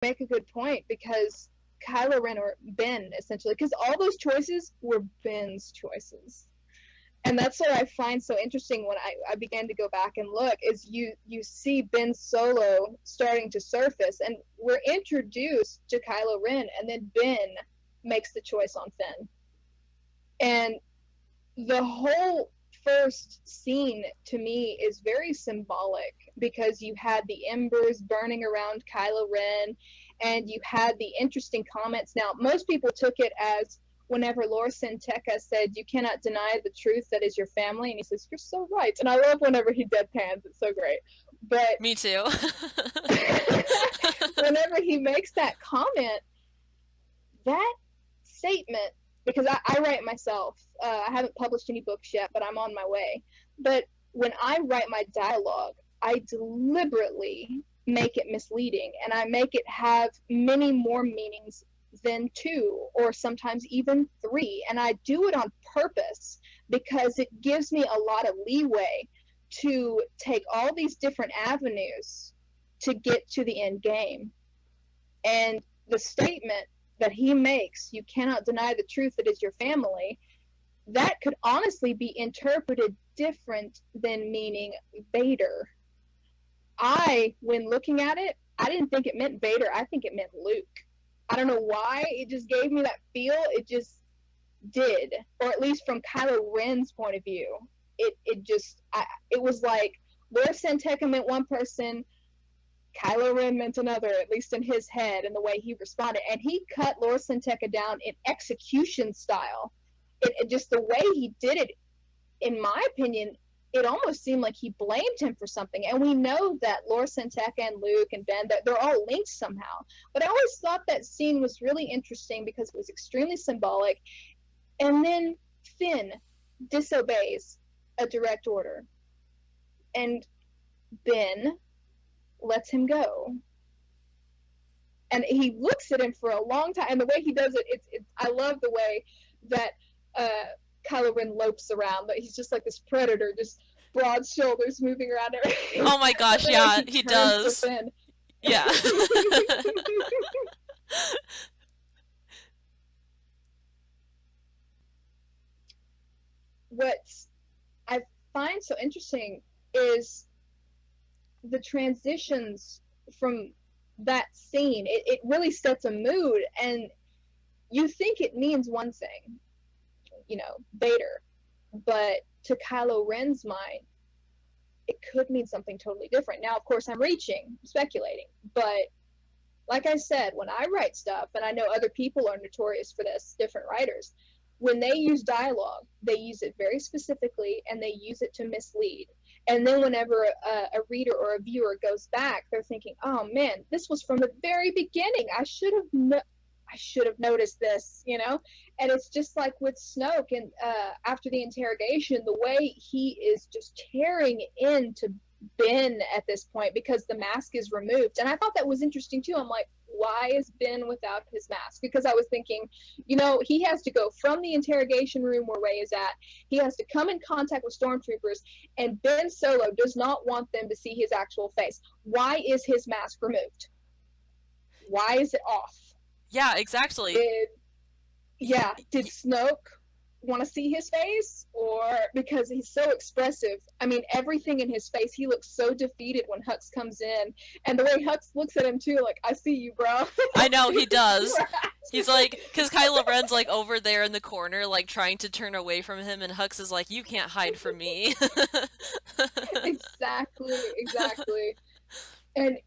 make a good point, because Kylo Ren, or Ben, essentially, because all those choices were Ben's choices. And that's what I find so interesting when I began to go back and look, is you see Ben Solo starting to surface, and we're introduced to Kylo Ren, and then Ben makes the choice on Finn. And the whole first scene to me is very symbolic, because you had the embers burning around Kylo Ren, and you had the interesting comments. Now, most people took it as whenever Lor San Tekka said, "You cannot deny the truth that is your family," and he says, "You're so right." And I love whenever he deadpans; it's so great. But Me too. whenever he makes that comment, that statement, because I write myself. I haven't published any books yet, but I'm on my way. But when I write my dialogue, I deliberately make it misleading, and I make it have many more meanings than two, or sometimes even three. And I do it on purpose, because it gives me a lot of leeway to take all these different avenues to get to the end game. And the statement that he makes, "You cannot deny the truth that is your family," that could honestly be interpreted different than meaning Vader. When looking at it, I didn't think it meant Vader. I think it meant Luke. I don't know why. It just gave me that feel. It just did. Or at least from Kylo Ren's point of view. It was like Lor San Tekka meant one person, Kylo Ren meant another, at least in his head, and the way he responded. And he cut Lor San Tekka down in execution style. It just the way he did it, in my opinion, it almost seemed like he blamed him for something. And we know that Lor San Tekka and Luke and Ben, that they're all linked somehow. But I always thought that scene was really interesting, because it was extremely symbolic. And then Finn disobeys a direct order, and Ben lets him go. And he looks at him for a long time, and the way he does it, I love the way that Kylo Ren lopes around. But he's just like this predator, just broad shoulders, moving around everything. Oh my gosh, yeah, He he turns to does. Finn. Yeah. What I find so interesting is the transitions from that scene. It really sets a mood, and you think it means one thing, Vader, but to Kylo Ren's mind, it could mean something totally different. Now, of course, I'm reaching, speculating, but like I said, when I write stuff, and I know other people are notorious for this, different writers, when they use dialogue, they use it very specifically, and they use it to mislead. And then whenever a reader or a viewer goes back, they're thinking, "Oh man, this was from the very beginning. I should have noticed this," And it's just like with Snoke, and after the interrogation, the way he is just tearing into Ben at this point, because the mask is removed. And I thought that was interesting too. I'm like, why is Ben without his mask? Because I was thinking, he has to go from the interrogation room where Rey is at. He has to come in contact with stormtroopers, and Ben Solo does not want them to see his actual face. Why is his mask removed? Why is it off? Yeah, exactly. Did Snoke want to see his face, or because he's so expressive? I mean, everything in his face, he looks so defeated when Hux comes in, and the way Hux looks at him too, like, "I see you, bro." I know, he does. He's like, because Kylo Ren's like over there in the corner, like trying to turn away from him, and Hux is like, "You can't hide from me." Exactly. And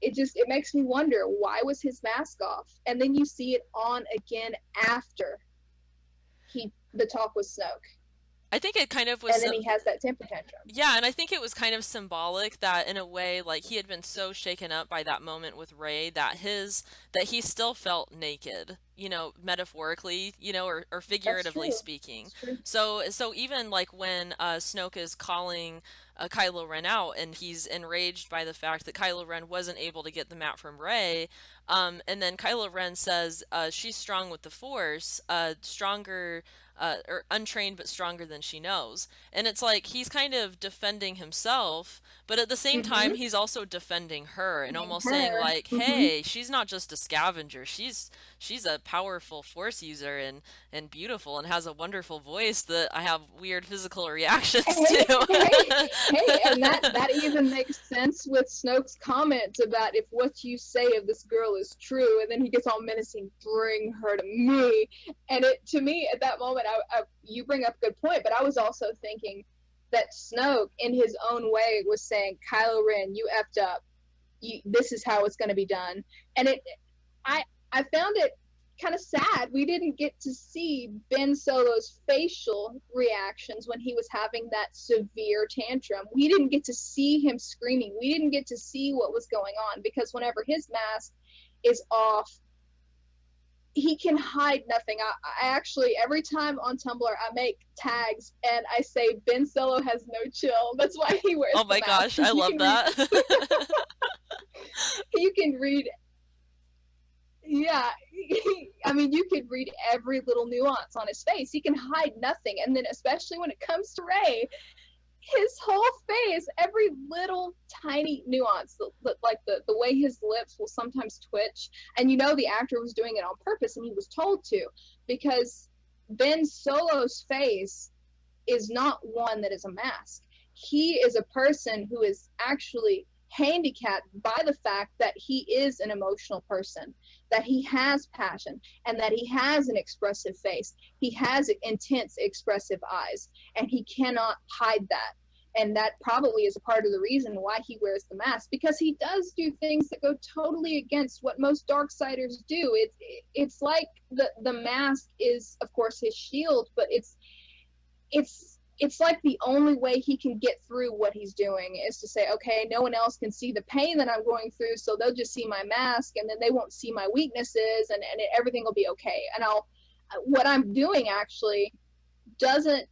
it makes me wonder, why was his mask off? And then you see it on again after the talk with Snoke, I think it kind of was. and then he has that temper tantrum. Yeah, and I think it was kind of symbolic that in a way, like he had been so shaken up by that moment with Rey that he still felt naked, metaphorically, or That's figuratively true. speaking. That's true. So even like when Snoke is calling Kylo Ren out, and he's enraged by the fact that Kylo Ren wasn't able to get the map from Rey, and then Kylo Ren says she's strong with the Force, stronger or untrained but stronger than she knows. And it's like he's kind of defending himself, but at the same time Mm-hmm. he's also defending her and almost saying Her. like, Mm-hmm. "Hey, she's not just a scavenger. She's a powerful force user and beautiful and has a wonderful voice that I have weird physical reactions Hey, hey, to." hey, and that even makes sense with Snoke's comment about if what you say of this girl is true, and then he gets all menacing, bring her to me. And it to me at that moment, you bring up a good point, but I was also thinking that Snoke, in his own way, was saying, Kylo Ren, you effed up. This is how it's going to be done, and I I found it kind of sad we didn't get to see Ben Solo's facial reactions when he was having that severe tantrum. We didn't get to see him screaming. We didn't get to see what was going on because whenever his mask is off, he can hide nothing. I actually, every time on Tumblr, I make tags and I say Ben Solo has no chill. That's why he wears Oh the my mask, gosh, I because love that. you can read, yeah, I mean, you could read every little nuance on his face. He can hide nothing. And then, especially when it comes to Rey, his whole face, every little tiny nuance, like the way his lips will sometimes twitch. And you know, the actor was doing it on purpose and he was told to, because Ben Solo's face is not one that is a mask. He is a person who is actually handicapped by the fact that he is an emotional person, that he has passion, and that he has an expressive face. He has intense, expressive eyes, and he cannot hide that. And that probably is a part of the reason why he wears the mask, because he does do things that go totally against what most Darksiders do. It's like the mask is, of course, his shield, but it's like the only way he can get through what he's doing is to say, okay, no one else can see the pain that I'm going through, so they'll just see my mask, and then they won't see my weaknesses, and everything will be okay. And what I'm doing actually doesn't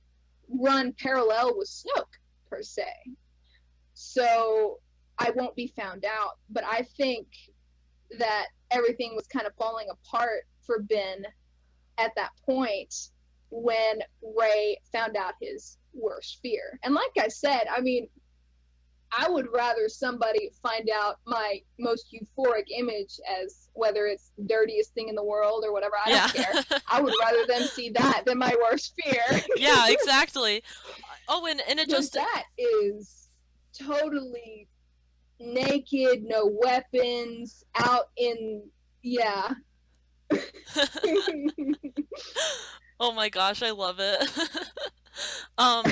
run parallel with Snoke per se, so I won't be found out. But I think that everything was kind of falling apart for Ben at that point when Rey found out his worst fear. And like I said, I mean, I would rather somebody find out my most euphoric image as whether it's the dirtiest thing in the world or whatever. I Yeah. don't care. I would rather them see that than my worst fear. Yeah, exactly. Oh, and it Because just that is totally naked, no weapons, out in, yeah. oh my gosh, I love it. um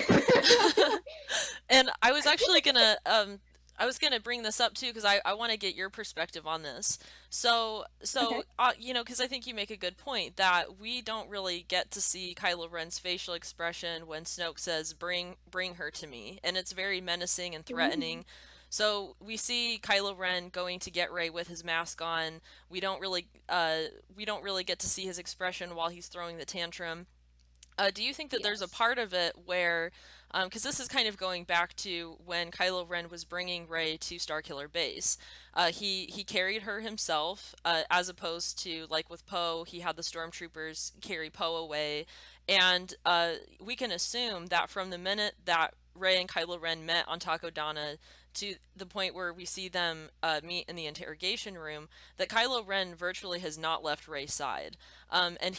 and I was actually gonna I was gonna bring this up too because I want to get your perspective on this. Okay. You know, because I think you make a good point that we don't really get to see Kylo Ren's facial expression when Snoke says bring her to me, and it's very menacing and Ooh. threatening. So we see Kylo Ren going to get Rey with his mask on. We don't really get to see his expression while he's throwing the tantrum. Do you think that there's a Yes. part of it where, because this is kind of going back to when Kylo Ren was bringing Rey to Starkiller Base, he carried her himself, as opposed to like with Poe, he had the stormtroopers carry Poe away, and we can assume that from the minute that Rey and Kylo Ren met on Takodana to the point where we see them meet in the interrogation room, that Kylo Ren virtually has not left Rey's side, and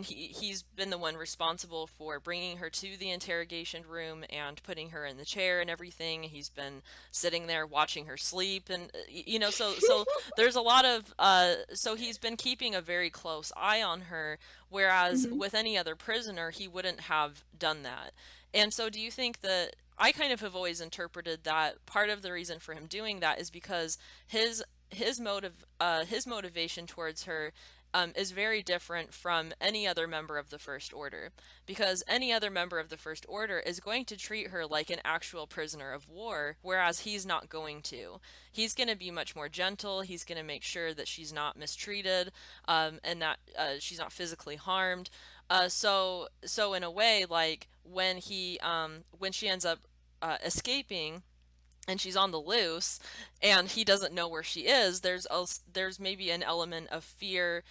he's been the one responsible for bringing her to the interrogation room and putting her in the chair and everything. He's been sitting there watching her sleep, and you know, so there's a lot of so he's been keeping a very close eye on her, whereas Mm-hmm. with any other prisoner he wouldn't have done that. And so do you think that I kind of have always interpreted that part of the reason for him doing that is because his motivation towards her is very different from any other member of the First Order, because any other member of the First Order is going to treat her like an actual prisoner of war, whereas he's not going to. He's going to be much more gentle. He's going to make sure that she's not mistreated, and that she's not physically harmed. So in a way, like when she ends up escaping, and she's on the loose and he doesn't know where she is, there's maybe an element of fear.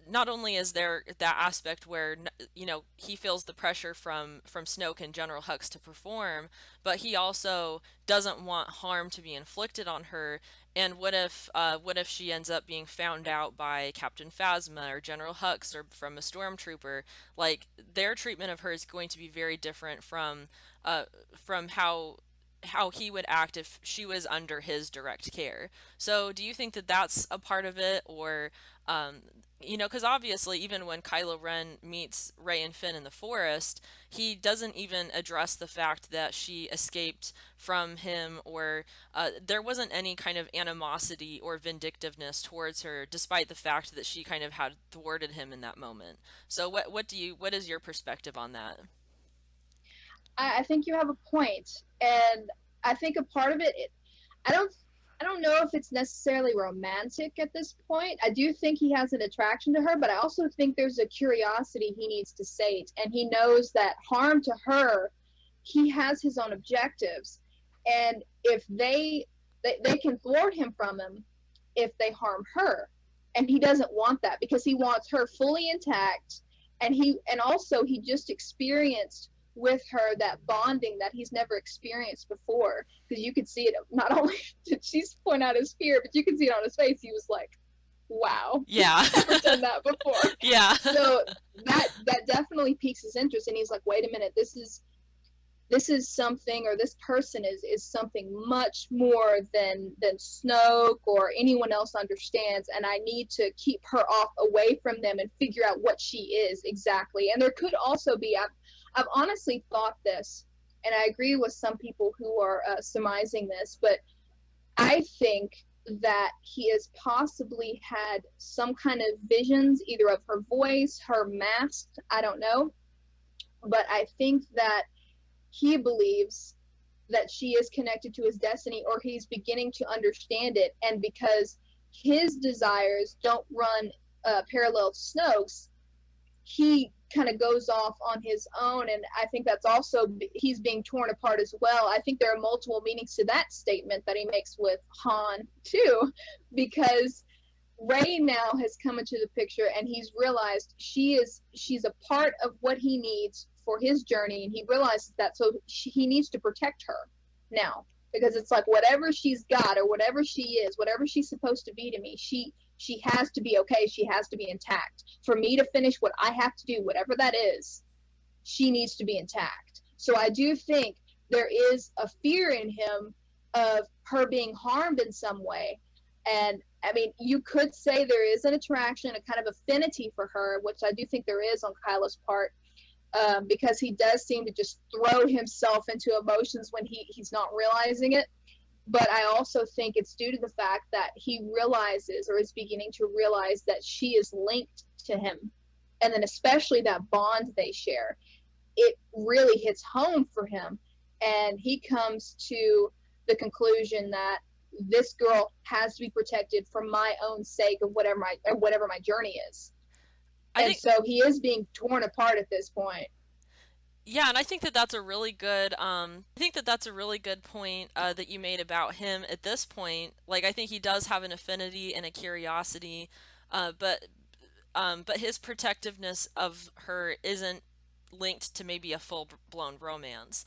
Not only is there that aspect where, you know, he feels the pressure from Snoke and General Hux to perform, but he also doesn't want harm to be inflicted on her. And what if she ends up being found out by Captain Phasma or General Hux or from a stormtrooper? Like, their treatment of her is going to be very different uh, from how he would act if she was under his direct care. So, do you think that that's a part of it, or, um, you know, because obviously, even when Kylo Ren meets Rey and Finn in the forest, he doesn't even address the fact that she escaped from him, or there wasn't any kind of animosity or vindictiveness towards her, despite the fact that she kind of had thwarted him in that moment. So, what is your perspective on that? I think you have a point, and I think a part of it, I don't I don't know if it's necessarily romantic at this point. I do think he has an attraction to her, but I also think there's a curiosity he needs to sate, and he knows that harm to her, he has his own objectives, and if they can thwart him from him if they harm her, and he doesn't want that because he wants her fully intact, and also he just experienced with her that bonding that he's never experienced before, because you could see it. Not only did she point out his fear, but you could see it on his face. He was like, wow, Yeah. he's never done that before. Yeah. So that definitely piques his interest, and he's like, wait a minute, this is something, or this person is something much more than Snoke or anyone else understands, and I need to keep her off away from them and figure out what she is exactly. And there could also be, I've honestly thought this, and I agree with some people who are surmising this, but I think that he has possibly had some kind of visions, either of her voice, her mask, I don't know, but I think that he believes that she is connected to his destiny, or he's beginning to understand it, and because his desires don't run parallel to Snoke's, he kind of goes off on his own. And I think that's also, he's being torn apart as well. I think there are multiple meanings to that statement that he makes with Han too, because Rey now has come into the picture, and he's realized she's a part of what he needs for his journey, and he realizes that, so he needs to protect her now, because it's like, whatever she's got, or whatever she is, whatever she's supposed to be to me, she has to be okay, she has to be intact for me to finish what I have to do, whatever that is. She needs to be intact. So I do think there is a fear in him of her being harmed in some way. And I mean, you could say there is an attraction, a kind of affinity for her, which I do think there is on Kylo's part, because he does seem to just throw himself into emotions when he's not realizing it. But I also think it's due to the fact that he realizes, or is beginning to realize, that she is linked to him. And then especially that bond they share, it really hits home for him. And he comes to the conclusion that this girl has to be protected for my own sake of whatever my journey is. I And think so he is being torn apart at this point. Yeah, and I think that that's a really good I think that that's a really good point that you made about him at this point. Like, I think he does have an affinity and a curiosity, uh, but but his protectiveness of her isn't linked to maybe a full blown romance.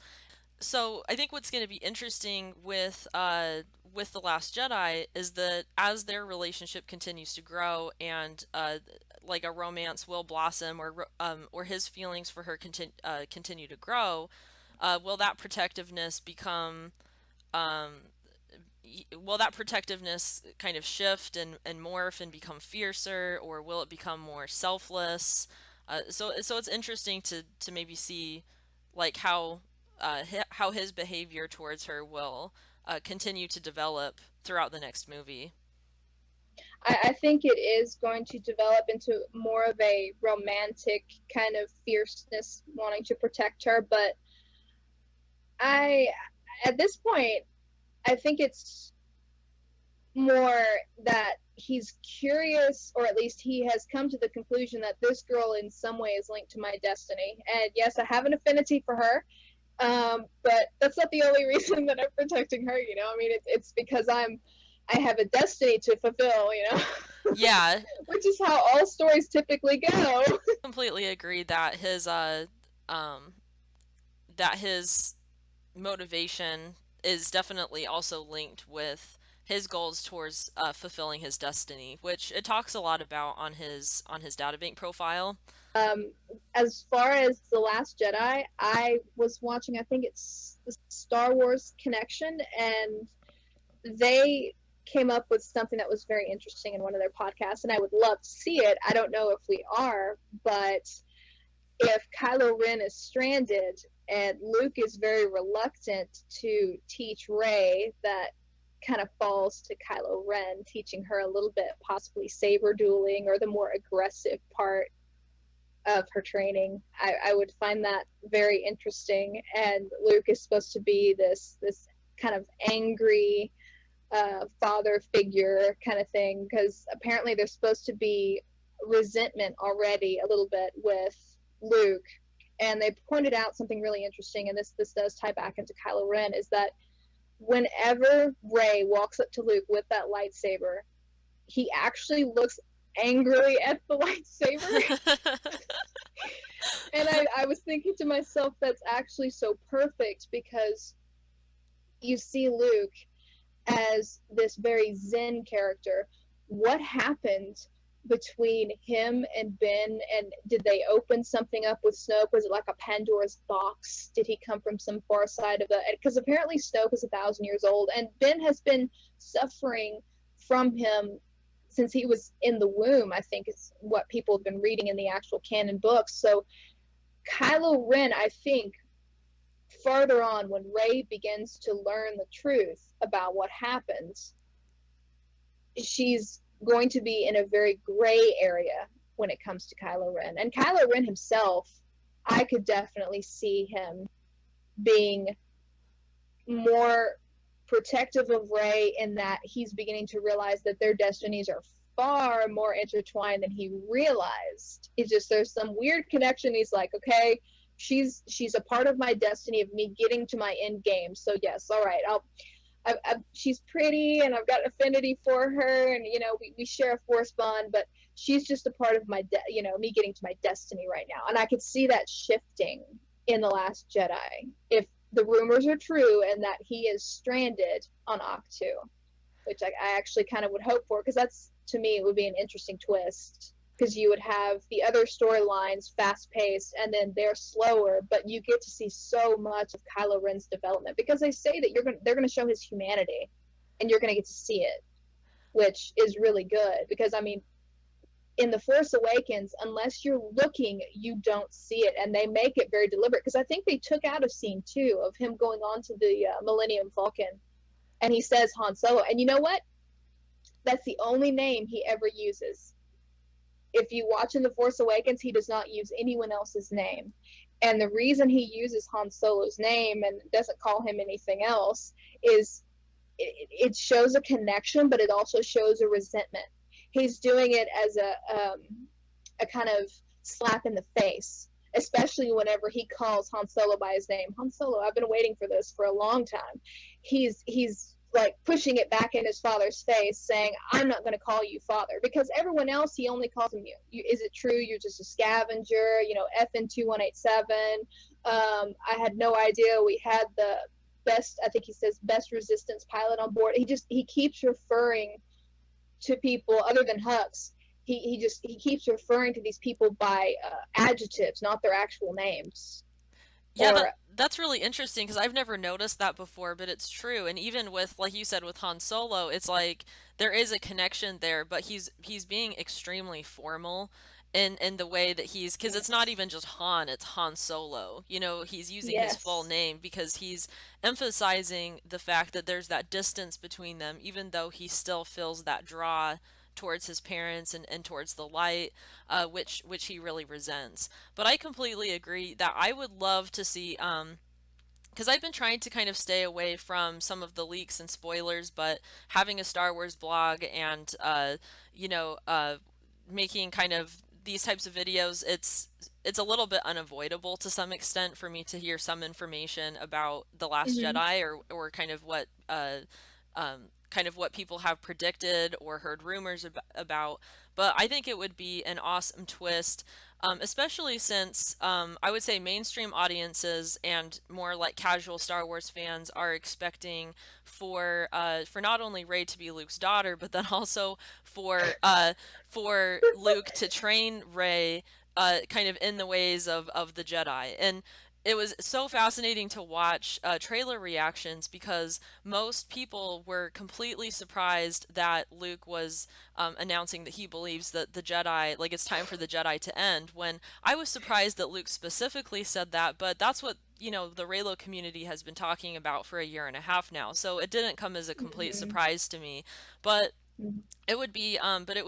So I think what's going to be interesting with the Last Jedi is that as their relationship continues to grow, and like a romance will blossom, or his feelings for her continue to grow, will that protectiveness become um, will that protectiveness kind of shift and morph and become fiercer, or will it become more selfless? So it's interesting to maybe see like how his behavior towards her will continue to develop throughout the next movie. I think it is going to develop into more of a romantic kind of fierceness, wanting to protect her. But I, at this point, I think it's more that he's curious, or at least he has come to the conclusion that this girl in some way is linked to my destiny. And yes, I have an affinity for her, But that's not the only reason that I'm protecting her. I mean, it's because I have a destiny to fulfill. Yeah, Which is how all stories typically go. completely agree um that his motivation is definitely also linked with his goals towards fulfilling his destiny, which it talks a lot about on his databank profile. Um, as far as The Last Jedi, I was watching, I think it's the Star Wars Connection, and they came up with something that was very interesting in one of their podcasts, and I would love to see it. I don't know if we are, but if Kylo Ren is stranded and Luke is very reluctant to teach Rey, that kind of falls to Kylo Ren, teaching her a little bit, possibly saber dueling or the more aggressive part of her training. I would find that very interesting. And Luke is supposed to be this kind of angry father figure kind of thing, because apparently there's supposed to be resentment already a little bit with Luke. And they pointed out something really interesting, and this does tie back into Kylo Ren, is that whenever Rey walks up to Luke with that lightsaber, he actually looks angrily at the lightsaber. And I was thinking to myself, that's actually so perfect, because you see Luke as this very zen character. What happened between him and Ben? And did they open something up with Snoke? Was it like a Pandora's box? Did he come from some far side of the? Because apparently Snoke is 1,000 years old, and Ben has been suffering from him since he was in the womb. I think is what people have been reading in the actual canon books. So Kylo Ren, I think, further on, when Rey begins to learn the truth about what happens, she's going to be in a very gray area when it comes to Kylo Ren. And Kylo Ren himself, I could definitely see him being more protective of Rey, in that he's beginning to realize that their destinies are far more intertwined than he realized. It's just there's some weird connection. He's like, okay, she's a part of my destiny of me getting to my end game. So yes, all right, she's pretty and I've got affinity for her, and we share a force bond, but she's just a part of my me getting to my destiny right now. And I could see that shifting in The Last Jedi if the rumors are true and that he is stranded on Ahch-To, which I actually kind of would hope for, because that's, to me, it would be an interesting twist, because you would have the other storylines fast paced and then they're slower, but you get to see so much of Kylo Ren's development, because they say that they're going to show his humanity and you're going to get to see it, which is really good, because I mean, in The Force Awakens, unless you're looking, you don't see it, and they make it very deliberate, because I think they took out a scene too of him going on to the Millennium Falcon, and he says Han Solo, and you know what? That's the only name he ever uses. If you watch in The Force Awakens, he does not use anyone else's name. And the reason he uses Han Solo's name and doesn't call him anything else is it shows a connection, but it also shows a resentment. He's doing it as a kind of slap in the face, especially whenever he calls Han Solo by his name. Han Solo, I've been waiting for this for a long time. He's like pushing it back in his father's face, saying, I'm not going to call you father, because everyone else, he only calls him you. Is it true you're just a scavenger? FN2187. I had no idea we had the best, I think he says, best resistance pilot on board. He keeps referring to people other than Hux. He keeps referring to these people by adjectives, not their actual names. Yeah, Or that's really interesting because I've never noticed that before, but it's true. And even with, like you said, with Han Solo, it's like there is a connection there, but he's being extremely formal in the way that he's, because it's not even just Han, it's Han Solo. He's using his full yes, name because he's emphasizing the fact that there's that distance between them, even though he still feels that draw towards his parents and towards the light, which he really resents. But I completely agree that I would love to see, because I've been trying to kind of stay away from some of the leaks and spoilers, but having a Star Wars blog and you know, uh, making kind of these types of videos, it's a little bit unavoidable to some extent for me to hear some information about The Last Mhm. Jedi, or kind of what people have predicted or heard rumors about. But I think it would be an awesome twist, especially since I would say mainstream audiences and more like casual Star Wars fans are expecting for not only Rey to be Luke's daughter, but then also for Luke to train Rey kind of in the ways of the Jedi. And it was so fascinating to watch trailer reactions because most people were completely surprised that Luke was announcing that he believes that the Jedi, like it's time for the Jedi to end. When I was surprised that Luke specifically said that, but that's what the Reylo community has been talking about for a year and a half now. So it didn't come as a complete Mhm. surprise to me. But Mhm. it would be awesome. It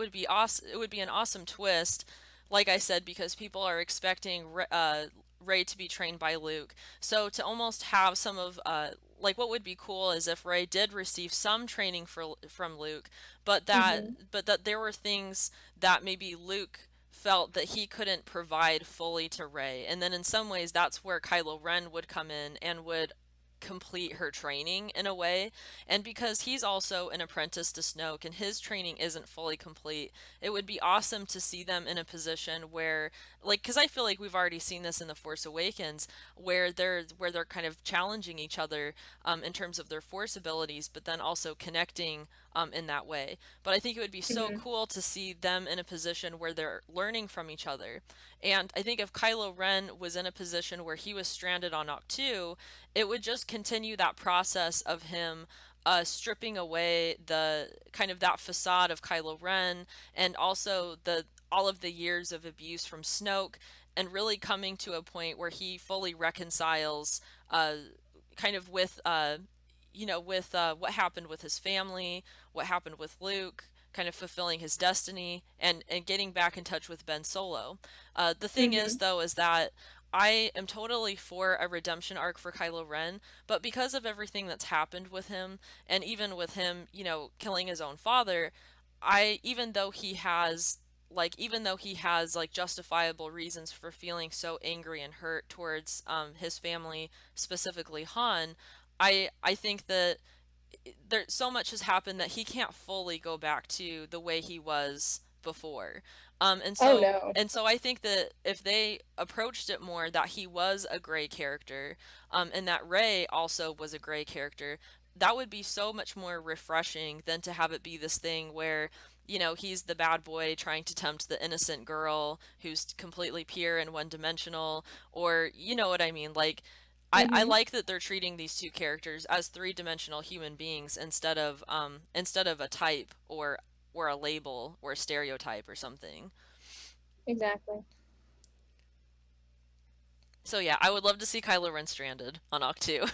would be an awesome twist, like I said, because people are expecting Rey to be trained by Luke. So to almost have some of like what would be cool is if Rey did receive some training from Luke, Mhm. but that there were things that maybe Luke felt that he couldn't provide fully to Rey. And then in some ways that's where Kylo Ren would come in and would complete her training in a way. And because he's also an apprentice to Snoke and his training isn't fully complete, it would be awesome to see them in a position where, like, because I feel like we've already seen this in The Force Awakens, where they're kind of challenging each other in terms of their Force abilities, but then also connecting in that way. But I think it would be so Mhm. cool to see them in a position where they're learning from each other. And I think if Kylo Ren was in a position where he was stranded on Octu, it would just continue that process of him stripping away the kind of that facade of Kylo Ren, and also the all of the years of abuse from Snoke, and really coming to a point where he fully reconciles uh, kind of with with what happened with his family, what happened with Luke, kind of fulfilling his destiny, and getting back in touch with Ben Solo. The thing is, Mhm. though, is that I am totally for a redemption arc for Kylo Ren, but because of everything that's happened with him, and even with him, killing his own father, even though he has like justifiable reasons for feeling so angry and hurt towards his family, specifically Han, I think that there so much has happened that he can't fully go back to the way he was before. And Oh so no. and so I think that if they approached it more that he was a gray character, and that Rey also was a gray character, that would be so much more refreshing than to have it be this thing where he's the bad boy trying to tempt the innocent girl who's completely pure and one-dimensional, or you know what I mean. Like, I Mhm. like that they're treating these two characters as three-dimensional human beings instead of a type or a label or a stereotype or something. Exactly. So yeah, I would love to see Kylo Ren stranded on Octu.